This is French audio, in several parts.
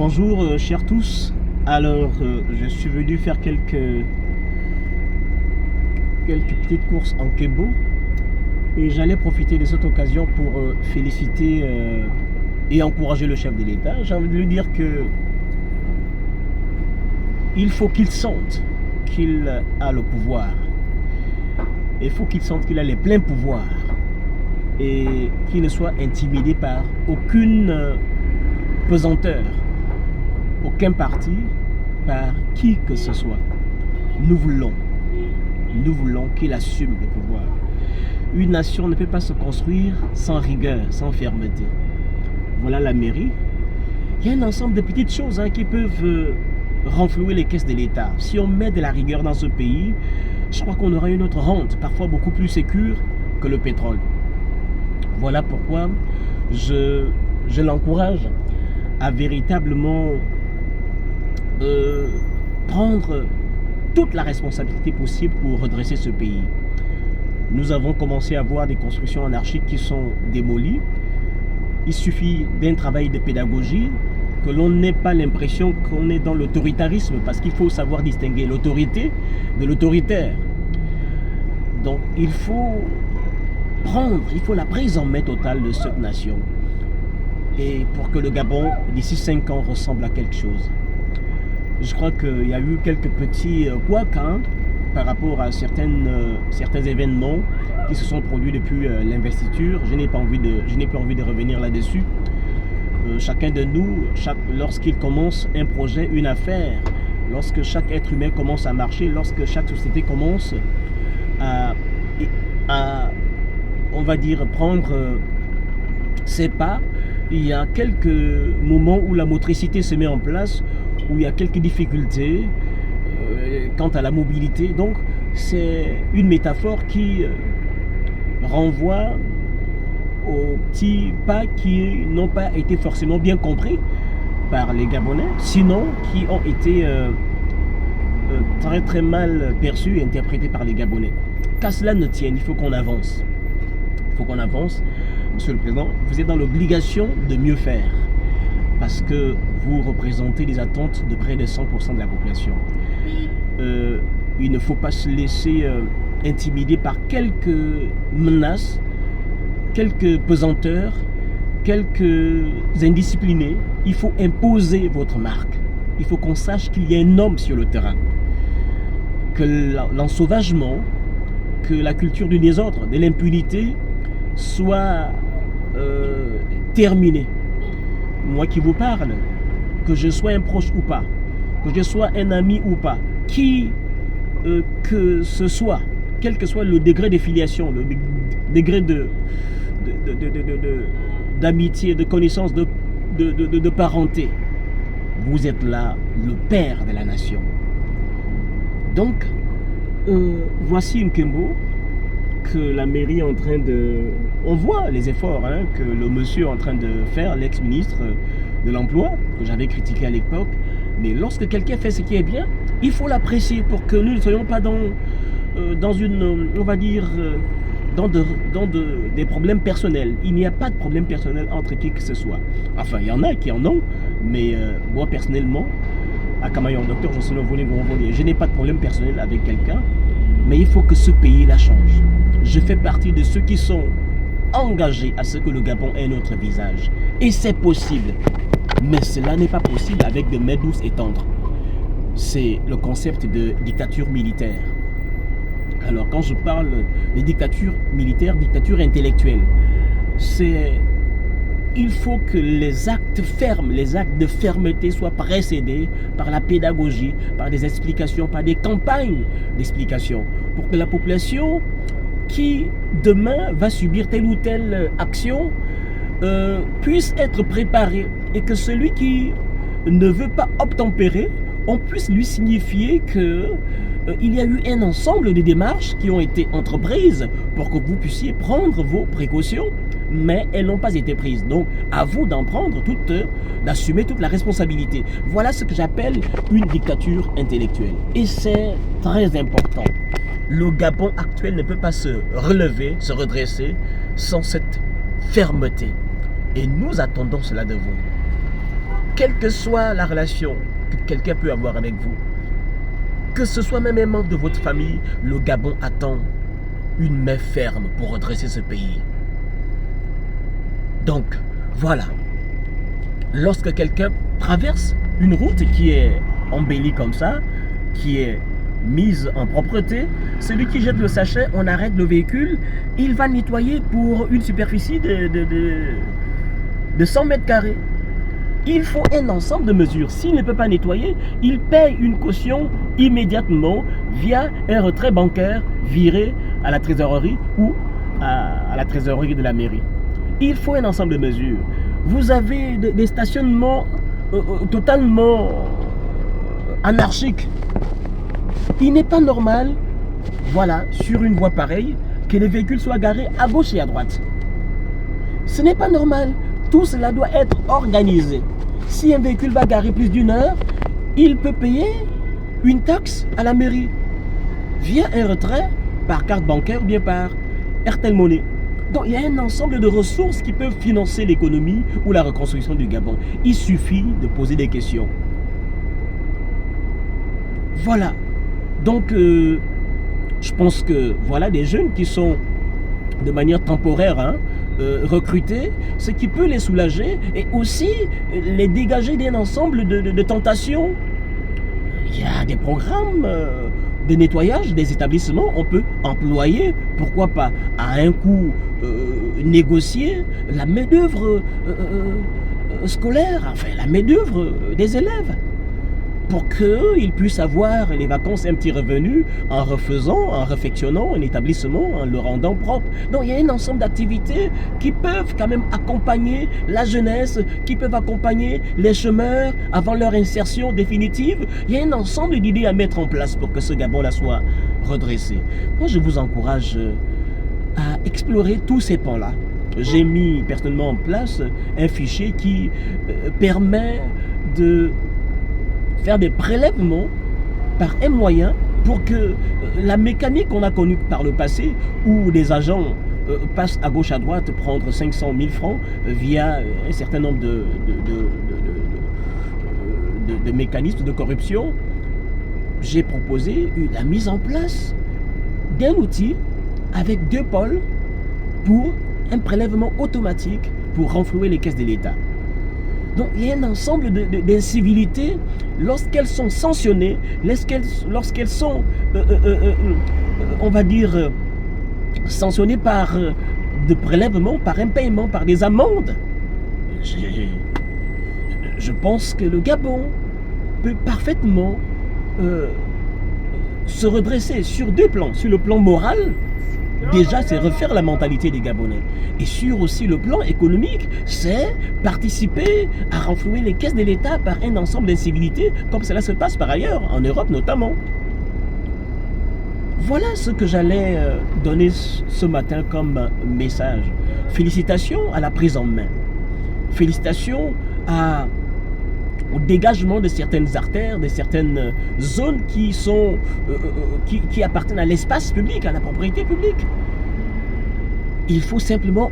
Bonjour chers tous. Alors je suis venu faire quelques petites courses en Kembo et j'allais profiter de cette occasion pour féliciter et encourager le chef de l'État. J'ai envie de lui dire que il faut qu'il sente qu'il a le pouvoir. Il faut qu'il sente qu'il a les pleins pouvoirs et qu'il ne soit intimidé par aucune pesanteur, aucun parti, par qui que ce soit. Nous voulons qu'il assume le pouvoir. Une nation ne peut pas se construire sans rigueur, sans fermeté. Voilà la mairie. Il y a un ensemble de petites choses qui peuvent renflouer les caisses de l'État. Si on met de la rigueur dans ce pays, je crois qu'on aura une autre rente, parfois beaucoup plus sécure que le pétrole. Voilà pourquoi je l'encourage à véritablement prendre toute la responsabilité possible pour redresser ce pays. Nous avons commencé à voir des constructions anarchiques qui sont démolies. Il suffit d'un travail de pédagogie, que l'on n'ait pas l'impression qu'on est dans l'autoritarisme, parce qu'il faut savoir distinguer l'autorité de l'autoritaire. Donc il faut la prise en main totale de cette nation. Et pour que le Gabon, d'ici 5 ans, ressemble à quelque chose. Je crois qu'il y a eu quelques petits couacs par rapport à certains événements qui se sont produits depuis l'investiture. Je n'ai pas envie de revenir là-dessus. Chacun de nous, lorsqu'il commence un projet, une affaire, lorsque chaque être humain commence à marcher, lorsque chaque société commence à on va dire, prendre ses pas, il y a quelques moments où la motricité se met en place, où il y a quelques difficultés quant à la mobilité. Donc c'est une métaphore qui renvoie aux petits pas qui n'ont pas été forcément bien compris par les Gabonais, sinon qui ont été très très mal perçus et interprétés par les Gabonais. Qu'à cela ne tienne, il faut qu'on avance. Il faut qu'on avance. Monsieur le Président, vous êtes dans l'obligation de mieux faire parce que vous représentez les attentes de près de 100% de la population. Il ne faut pas se laisser intimider par quelques menaces, quelques pesanteurs, quelques indisciplinés. Il faut imposer votre marque. Il faut qu'on sache qu'il y a un homme sur le terrain. Que l'ensauvagement, que la culture du désordre, de l'impunité soit terminée. Moi qui vous parle, que je sois un proche ou pas, que je sois un ami ou pas, qui que ce soit, quel que soit le degré de filiation, le degré d'amitié, de connaissance, de parenté, vous êtes là, le père de la nation. Donc, voici une Kembo que la mairie est en train de... On voit les efforts que le monsieur est en train de faire, l'ex-ministre de l'Emploi, que j'avais critiqué à l'époque. Mais lorsque quelqu'un fait ce qui est bien, il faut l'apprécier pour que nous ne soyons pas dans une, on va dire, dans des problèmes personnels. Il n'y a pas de problème personnel entre qui que ce soit. Enfin, il y en a qui en ont, mais moi personnellement, à Camaillon, docteur Jocelyn Volé, je n'ai pas de problème personnel avec quelqu'un, mais il faut que ce pays-là change. Je fais partie de ceux qui sont engagés à ce que le Gabon ait notre visage. Et c'est possible. Mais cela n'est pas possible avec de mains douces et tendres. C'est le concept de dictature militaire. Alors quand je parle de dictature militaire, dictature intellectuelle, il faut que les actes fermes, les actes de fermeté soient précédés par la pédagogie, par des explications, par des campagnes d'explication, pour que la population qui demain va subir telle ou telle action puisse être préparée et que celui qui ne veut pas obtempérer, on puisse lui signifier que il y a eu un ensemble de démarches qui ont été entreprises pour que vous puissiez prendre vos précautions, mais elles n'ont pas été prises. Donc, à vous d'en prendre d'assumer toute la responsabilité. Voilà ce que j'appelle une dictature intellectuelle. Et c'est très important. Le Gabon actuel ne peut pas se relever, se redresser sans cette fermeté. Et nous attendons cela de vous. quelle que soit la relation que quelqu'un peut avoir avec vous, que ce soit même un membre de votre famille, le Gabon attend une main ferme pour redresser ce pays. Donc, voilà. Lorsque quelqu'un traverse une route qui est embellie comme ça, qui est mise en propreté, celui qui jette le sachet, on arrête le véhicule, il va nettoyer pour une superficie de 100 mètres carrés. Il faut un ensemble de mesures. S'il ne peut pas nettoyer, il paye une caution immédiatement via un retrait bancaire viré à la trésorerie ou à la trésorerie de la mairie. Il faut un ensemble de mesures. Vous avez des stationnements totalement anarchiques. Il n'est pas normal, voilà, sur une voie pareille, que les véhicules soient garés à gauche et à droite. Ce n'est pas normal. Tout cela doit être organisé. Si un véhicule va garer plus d'une heure, il peut payer une taxe à la mairie via un retrait par carte bancaire ou bien par Airtel Money. Donc il y a un ensemble de ressources qui peuvent financer l'économie ou la reconstruction du Gabon. Il suffit de poser des questions. Voilà. Donc je pense que voilà des jeunes qui sont de manière temporaire recruter, ce qui peut les soulager et aussi les dégager d'un ensemble de tentations. Il y a des programmes de nettoyage des établissements, on peut employer, pourquoi pas, à un coût négocié, la main-d'œuvre scolaire, enfin la main-d'œuvre des élèves, pour qu'ils puissent avoir les vacances un petit revenu en refaisant, en réfectionnant un établissement, en le rendant propre. Donc il y a un ensemble d'activités qui peuvent quand même accompagner la jeunesse, qui peuvent accompagner les chômeurs avant leur insertion définitive. Il y a un ensemble d'idées à mettre en place pour que ce Gabon-là soit redressé. Moi je vous encourage à explorer tous ces pans-là. J'ai mis personnellement en place un fichier qui permet de faire des prélèvements par un moyen pour que la mécanique qu'on a connue par le passé, où des agents passent à gauche à droite prendre 500 000 francs via un certain nombre de mécanismes de corruption, j'ai proposé la mise en place d'un outil avec 2 pôles pour un prélèvement automatique pour renflouer les caisses de l'État. Donc il y a un ensemble d'incivilités lorsqu'elles sont sanctionnées, lorsqu'elles sont, on va dire, sanctionnées par de prélèvements, par un paiement, par des amendes. Je pense que le Gabon peut parfaitement se redresser sur 2 plans. Sur le plan moral, déjà, c'est refaire la mentalité des Gabonais. Et sur aussi le plan économique, c'est participer à renflouer les caisses de l'État par un ensemble d'incivilités, comme cela se passe par ailleurs, en Europe notamment. Voilà ce que j'allais donner ce matin comme message. Félicitations à la prise en main. Félicitations au dégagement de certaines artères, de certaines zones qui sont qui appartiennent à l'espace public, à la propriété publique. Il faut simplement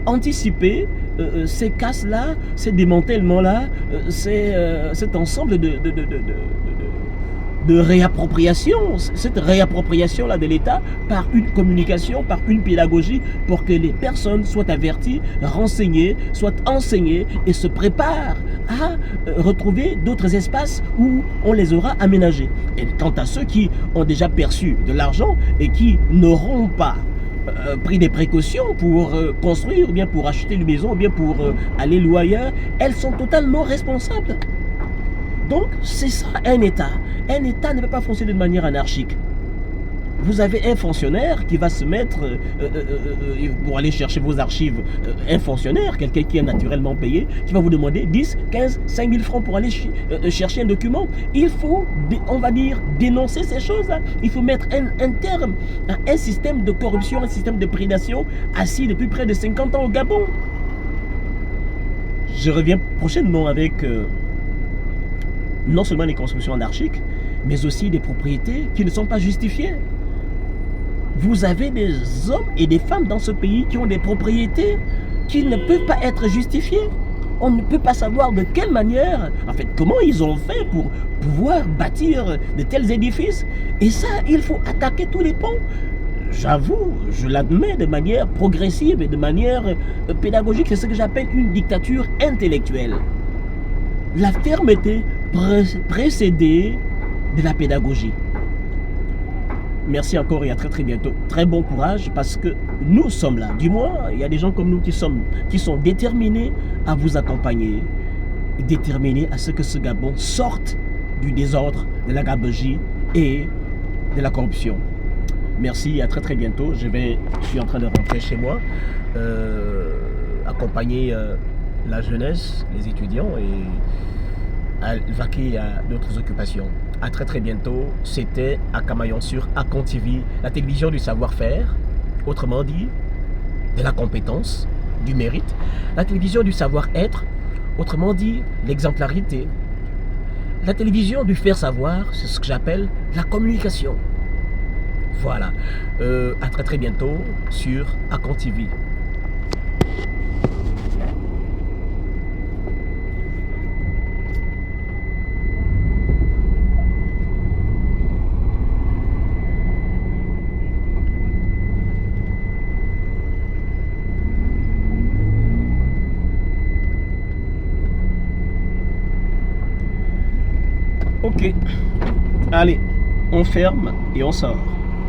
anticiper ces casses-là, ces démantèlements-là, cet ensemble de réappropriation, cette réappropriation-là de l'État par une communication, par une pédagogie, pour que les personnes soient averties, renseignées, soient enseignées et se préparent à retrouver d'autres espaces où on les aura aménagés. Et quant à ceux qui ont déjà perçu de l'argent et qui n'auront pas pris des précautions pour construire, ou bien pour acheter une maison, ou bien pour aller louer ailleurs, elles sont totalement responsables. Donc, c'est ça un État. Un État ne peut pas fonctionner de manière anarchique. Vous avez un fonctionnaire qui va se mettre, pour aller chercher vos archives, un fonctionnaire, quelqu'un qui est naturellement payé, qui va vous demander 10, 15, 5 000 francs pour aller chercher un document. Il faut, on va dire, dénoncer ces choses-là. Il faut mettre un terme à un système de corruption, un système de prédation assis depuis près de 50 ans au Gabon. Je reviens prochainement avec non seulement les constructions anarchiques, mais aussi des propriétés qui ne sont pas justifiées. Vous avez des hommes et des femmes dans ce pays qui ont des propriétés qui ne peuvent pas être justifiées. on ne peut pas savoir de quelle manière, en fait, comment ils ont fait pour pouvoir bâtir de tels édifices. Et ça, il faut attaquer tous les ponts. J'avoue, je l'admets de manière progressive et de manière pédagogique. C'est ce que j'appelle une dictature intellectuelle. La fermeté précédée de la pédagogie. Merci encore et à très très bientôt. Très bon courage parce que nous sommes là. Du moins, il y a des gens comme nous qui sont déterminés à vous accompagner, déterminés à ce que ce Gabon sorte du désordre, de la gabegie et de la corruption. Merci et à très très bientôt. Je suis en train de rentrer chez moi, accompagner la jeunesse, les étudiants et vaquer à d'autres occupations. À très très bientôt. C'était à Camaillon sur Akon TV, la télévision du savoir-faire, autrement dit de la compétence, du mérite, la télévision du savoir-être, autrement dit l'exemplarité, la télévision du faire savoir, c'est ce que j'appelle la communication. Voilà. À très très bientôt sur Akon TV. Ok, allez, on ferme et on sort.